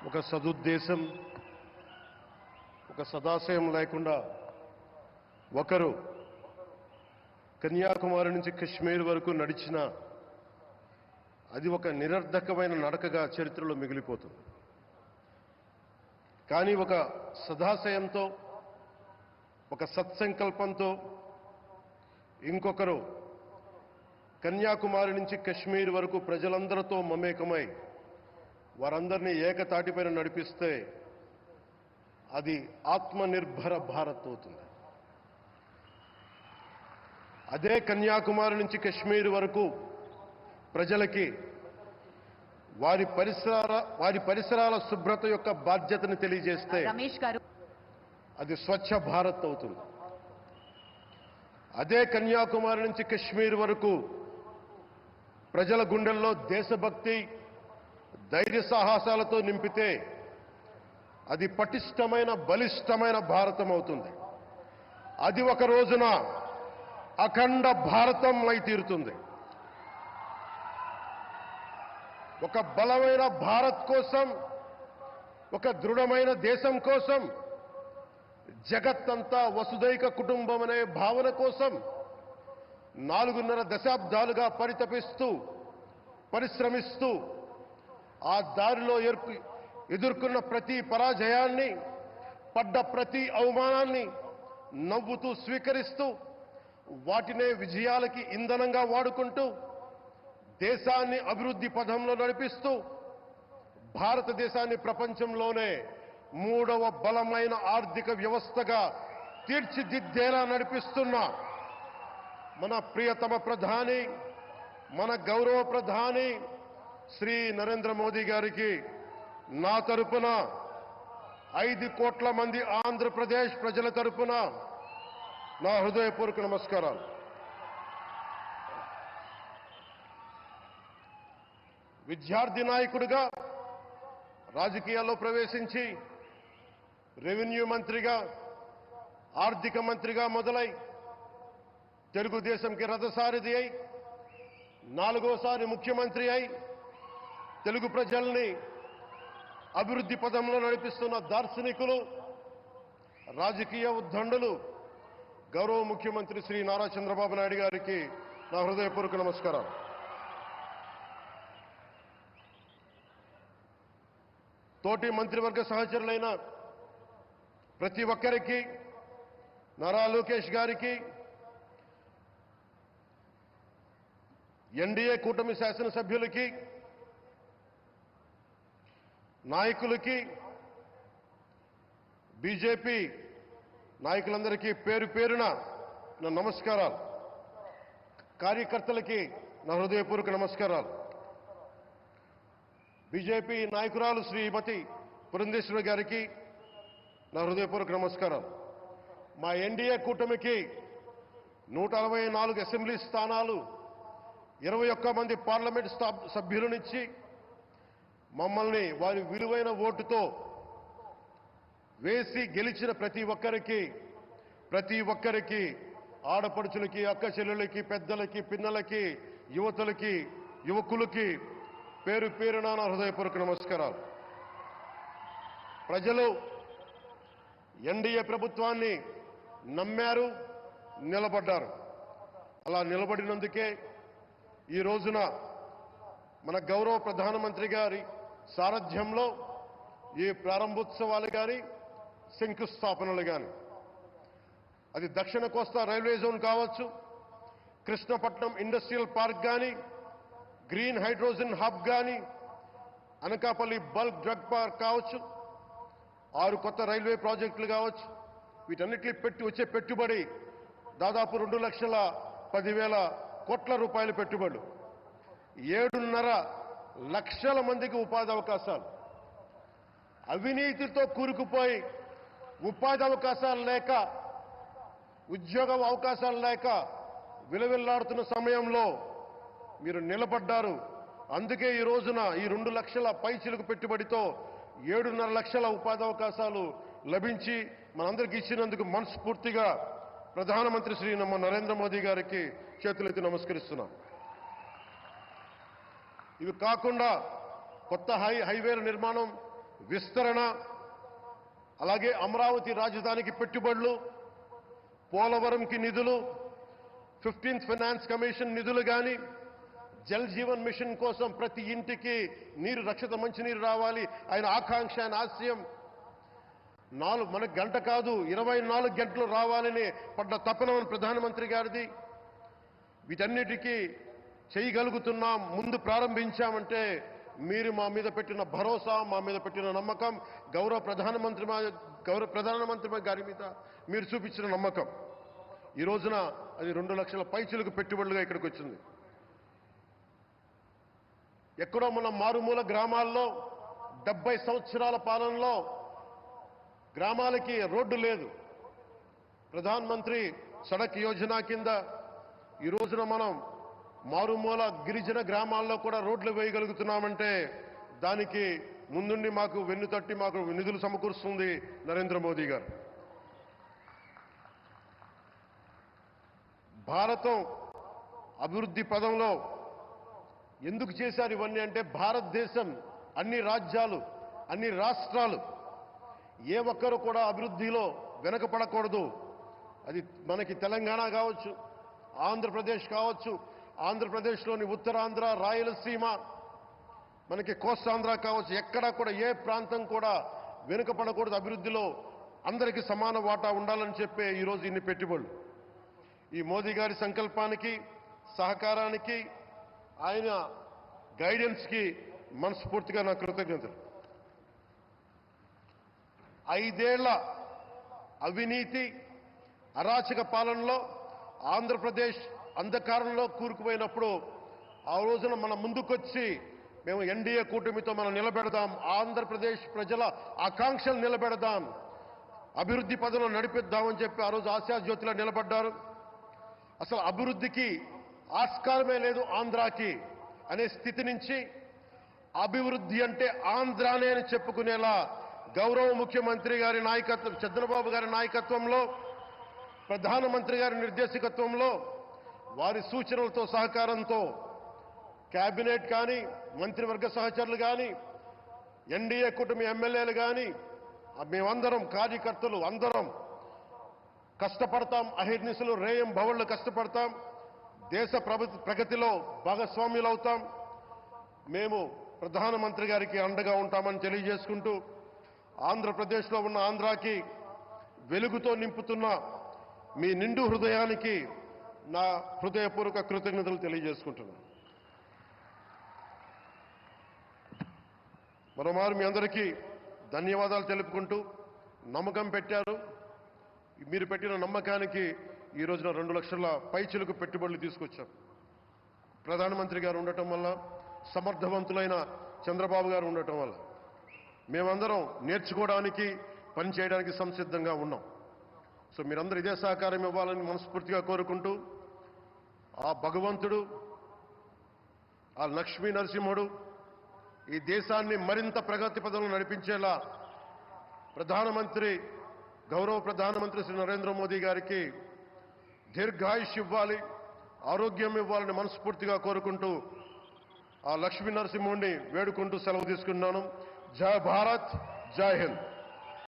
ఒక సదుద్దేశం, ఒక సదాశయం లేకుండా ఒకరు కన్యాకుమారి నుంచి కశ్మీర్ వరకు నడిచిన అది ఒక నిరర్ధకమైన నడకగా చరిత్రలో మిగిలిపోతుంది. కానీ ఒక సదాశయంతో, ఒక సత్సంకల్పంతో ఇంకొకరు కన్యాకుమారి నుంచి కశ్మీర్ వరకు ప్రజలందరితో మమేకమై వారందరినీ ఏకతాటిపైన నడిపిస్తే అది ఆత్మనిర్భర భారత్ అవుతుంది. అదే కన్యాకుమారి నుంచి కశ్మీర్ వరకు ప్రజలకి వారి పరిసరాల శుభ్రత యొక్క బాధ్యతను తెలియజేస్తే రమేష్ గారు అది స్వచ్ఛ భారత్ అవుతుంది. అదే కన్యాకుమారి నుంచి కశ్మీర్ వరకు ప్రజల గుండెల్లో దేశభక్తి, ధైర్య సాహసాలతో నింపితే అది పటిష్టమైన, బలిష్టమైన భారతం అవుతుంది. అది ఒక రోజున అఖండ భారతం అయి తీరుతుంది. ఒక బలమైన భారత్ కోసం, ఒక దృఢమైన దేశం కోసం, జగత్తంతా వసుదైక కుటుంబం అనే భావన కోసం 4.5 దశాబ్దాలుగా పరితపిస్తూ, పరిశ్రమిస్తూ ఆ దారిలో ఎదుర్కొన్న ప్రతి పరాజయాన్ని, పడ్డ ప్రతి అవమానాన్ని నవ్వుతూ స్వీకరిస్తూ, వాటినే విజయాలకి ఇంధనంగా వాడుకుంటూ, దేశాన్ని అభివృద్ధి పథంలో నడిపిస్తూ, భారతదేశాన్ని ప్రపంచంలోనే 3వ బలమైన ఆర్థిక వ్యవస్థగా తీర్చిదిద్దేలా నడిపిస్తున్న మన ప్రియతమ ప్రధాని, మన గౌరవ ప్రధాని శ్రీ నరేంద్ర మోదీ గారికి నా తరపున 5 కోట్ల మంది ఆంధ్రప్రదేశ్ ప్రజల తరపున నా హృదయపూర్వక నమస్కారాలు. విద్యార్థి నాయకుడిగా రాజకీయాల్లో ప్రవేశించి రెవెన్యూ మంత్రిగా, ఆర్థిక మంత్రిగా మొదలై తెలుగుదేశంకి రథసారథి అయి 4వసారి ముఖ్యమంత్రి అయి తెలుగు ప్రజల్ని అభివృద్ధి పదంలో నడిపిస్తున్న దార్శనికులు, రాజకీయ ఉద్దండులు గౌరవ ముఖ్యమంత్రి శ్రీ నారా చంద్రబాబు నాయుడు గారికి నా హృదయపూర్వక నమస్కారాలు. తోటి మంత్రివర్గ సహచరులైన ప్రతి ఒక్కరికి, నారా లోకేష్ గారికి, ఎన్డీఏ కూటమి శాసనసభ్యులకి, నాయకులకి, బీజేపీ నాయకులందరికీ పేరు పేరున నా నమస్కారాలు. కార్యకర్తలకి నా హృదయపూర్వక నమస్కారాలు. బీజేపీ నాయకురాలు శ్రీమతి పురంధేశ్వరి గారికి నా హృదయపూర్వక నమస్కారాలు. మా ఎన్డీఏ కూటమికి 164 అసెంబ్లీ స్థానాలు, 21 మంది పార్లమెంట్ సభ్యులనిచ్చి మమ్మల్ని వారి విలువైన ఓటుతో వేసి గెలిచిన ప్రతి ఒక్కరికి ఆడపడుచులకి, అక్క చెల్లెలకి, పెద్దలకి, పిన్నలకి, యువతులకి, యువకులకి పేరు పేరున నా హృదయపూర్వక నమస్కారాలు. ప్రజలు ఎన్డీఏ ప్రభుత్వాన్ని నమ్మారు, నిలబడ్డారు. అలా నిలబడినందుకే ఈ రోజున మన గౌరవ ప్రధానమంత్రి గారి సారథ్యంలో ఈ ప్రారంభోత్సవాలు కానీ, శంకుస్థాపనలు కానీ, అది దక్షిణ కోస్తా రైల్వే జోన్ కావచ్చు, కృష్ణపట్నం ఇండస్ట్రియల్ పార్క్ కానీ, గ్రీన్ హైడ్రోజన్ హబ్ కానీ, అనకాపల్లి బల్క్ డ్రగ్ పార్క్ కావచ్చు, 6 కొత్త రైల్వే ప్రాజెక్టులు కావచ్చు, వీటన్నిటిని వచ్చే పెట్టుబడి దాదాపు 2,10,000 కోట్ల రూపాయల పెట్టుబడులు, 7.5 లక్షల మందికి ఉపాధి అవకాశాలు. అవినీతితో కూరుకుపోయి ఉపాధి అవకాశాలు లేక, ఉద్యోగ అవకాశాలు లేక విలవిల్లాడుతున్న సమయంలో మీరు నిలబడ్డారు. అందుకే ఈ రోజున ఈ 2 లక్షల పైచిలుకు పెట్టుబడితో 7.5 లక్షల ఉపాధి అవకాశాలు లభించి మనందరికీ ఇచ్చినందుకు మనస్ఫూర్తిగా ప్రధానమంత్రి శ్రీ నరేంద్ర మోదీ గారికి చేతులెత్తి నమస్కరిస్తున్నాం. ఇవి కాకుండా కొత్త హైవేల నిర్మాణం విస్తరణ, అలాగే అమరావతి రాజధానికి పెట్టుబడులు, పోలవరంకి నిధులు, 15th ఫైనాన్స్ కమిషన్ నిధులు కానీ, జల్ జీవన్ మిషన్ కోసం ప్రతి ఇంటికి నీరు, రక్షిత మంచినీరు రావాలి ఆయన ఆకాంక్ష, ఆయన ఆశయం. మనకు గంట కాదు 24 గంటలు రావాలని పడ్డ తపన ప్రధానమంత్రి గారిది. వీటన్నిటికీ చేయగలుగుతున్నాం, ముందు ప్రారంభించామంటే మీరు మా మీద పెట్టిన భరోసా, మా మీద పెట్టిన నమ్మకం, గౌరవ ప్రధానమంత్రి గారి మీద మీరు చూపించిన నమ్మకం. ఈ రోజున అది 2 లక్షల పైచులకు పెట్టుబడులుగా ఇక్కడికి వచ్చింది. ఎక్కడో మన మారుమూల గ్రామాల్లో 70 సంవత్సరాల పాలనలో గ్రామాలకి రోడ్డు లేదు. ప్రధానమంత్రి సడక్ యోజన కింద ఈ రోజున మనం మారుమూల గిరిజన గ్రామాల్లో కూడా రోడ్లు వేయగలుగుతున్నామంటే దానికి ముందుండి మాకు వెన్నుతట్టి మాకు నిధులు సమకూరుస్తుంది నరేంద్ర మోదీ గారు. భారతం అభివృద్ధి పదంలో ఎందుకు చేశారు ఇవన్నీ అంటే, భారతదేశం అన్ని రాజ్యాలు, అన్ని రాష్ట్రాలు ఏ ఒక్కరు కూడా అభివృద్ధిలో వెనకపడకూడదు. అది మనకి తెలంగాణ కావచ్చు, ఆంధ్రప్రదేశ్ కావచ్చు, ఆంధ్రప్రదేశ్లోని ఉత్తరాంధ్ర, రాయలసీమ, మనకి కోస్తాంధ్ర కావచ్చు, ఎక్కడా కూడా ఏ ప్రాంతం కూడా వెనుకపడకూడదు. అభివృద్ధిలో అందరికీ సమాన వాటా ఉండాలని చెప్పే ఈరోజు ఇన్ని పెట్టుబడులు. ఈ మోదీ గారి సంకల్పానికి, సహకారానికి, ఆయన గైడెన్స్కి మనస్ఫూర్తిగా నా కృతజ్ఞతలు. 5 ఏళ్ల అవినీతి అరాచక పాలనలో ఆంధ్రప్రదేశ్ అంధకారంలో కూరుకుపోయినప్పుడు ఆ రోజున మన ముందుకొచ్చి మేము ఎన్డీఏ కూటమితో మనం నిలబెడదాం, ఆంధ్రప్రదేశ్ ప్రజల ఆకాంక్షలు నిలబెడదాం, అభివృద్ధి పదంలో నడిపిద్దామని చెప్పి ఆ రోజు ఆశాజ్యోతిలో నిలబడ్డారు. అసలు అభివృద్ధికి ఆస్కారమే లేదు ఆంధ్రాకి అనే స్థితి నుంచి అభివృద్ధి అంటే ఆంధ్రానే అని చెప్పుకునేలా గౌరవ ముఖ్యమంత్రి గారి నాయకత్వం, చంద్రబాబు గారి నాయకత్వంలో, ప్రధానమంత్రి గారి నిర్దేశకత్వంలో, వారి సూచనలతో సహకారంతో కేబినెట్ కానీ, మంత్రివర్గ సహచరులు కానీ, ఎన్డీఏ కూటమి ఎమ్మెల్యేలు కానీ, మేమందరం కార్యకర్తలు అందరం కష్టపడతాం. అహిర్నిశలు రేయం భవళ్లు కష్టపడతాం. దేశ ప్రగతిలో భాగస్వామ్యులు అవుతాం. మేము ప్రధానమంత్రి గారికి అండగా ఉంటామని తెలియజేసుకుంటూ, ఆంధ్రప్రదేశ్లో ఉన్న ఆంధ్రాకి వెలుగుతో నింపుతున్న మీ నిండు హృదయానికి నా హృదయపూర్వక కృతజ్ఞతలు తెలియజేసుకుంటున్నాను. మరోమారు మీ అందరికీ ధన్యవాదాలు తెలుపుకుంటూ, నమ్మకం పెట్టారు. మీరు పెట్టిన నమ్మకానికి ఈ రోజున 2 లక్షల పైచిలకు పెట్టుబడులు తీసుకొచ్చారు. ప్రధానమంత్రి గారు ఉండటం వల్ల, సమర్థవంతులైన చంద్రబాబు గారు ఉండటం వల్ల మేమందరం నేర్చుకోవడానికి, పనిచేయడానికి సంసిద్ధంగా ఉన్నాం. సో మీరందరూ ఇదే సహకారం ఇవ్వాలని మనస్ఫూర్తిగా కోరుకుంటూ, ఆ భగవంతుడు, ఆ లక్ష్మీ నరసింహుడు ఈ దేశాన్ని మరింత ప్రగతి పదంలో నడిపించేలా గౌరవ ప్రధానమంత్రి శ్రీ నరేంద్ర మోదీ గారికి దీర్ఘాయుష్ ఇవ్వాలి, ఆరోగ్యం ఇవ్వాలని మనస్ఫూర్తిగా కోరుకుంటూ, ఆ లక్ష్మీ నరసింహుడిని వేడుకుంటూ సెలవు తీసుకున్నాను. జై భారత్, జై హింద్.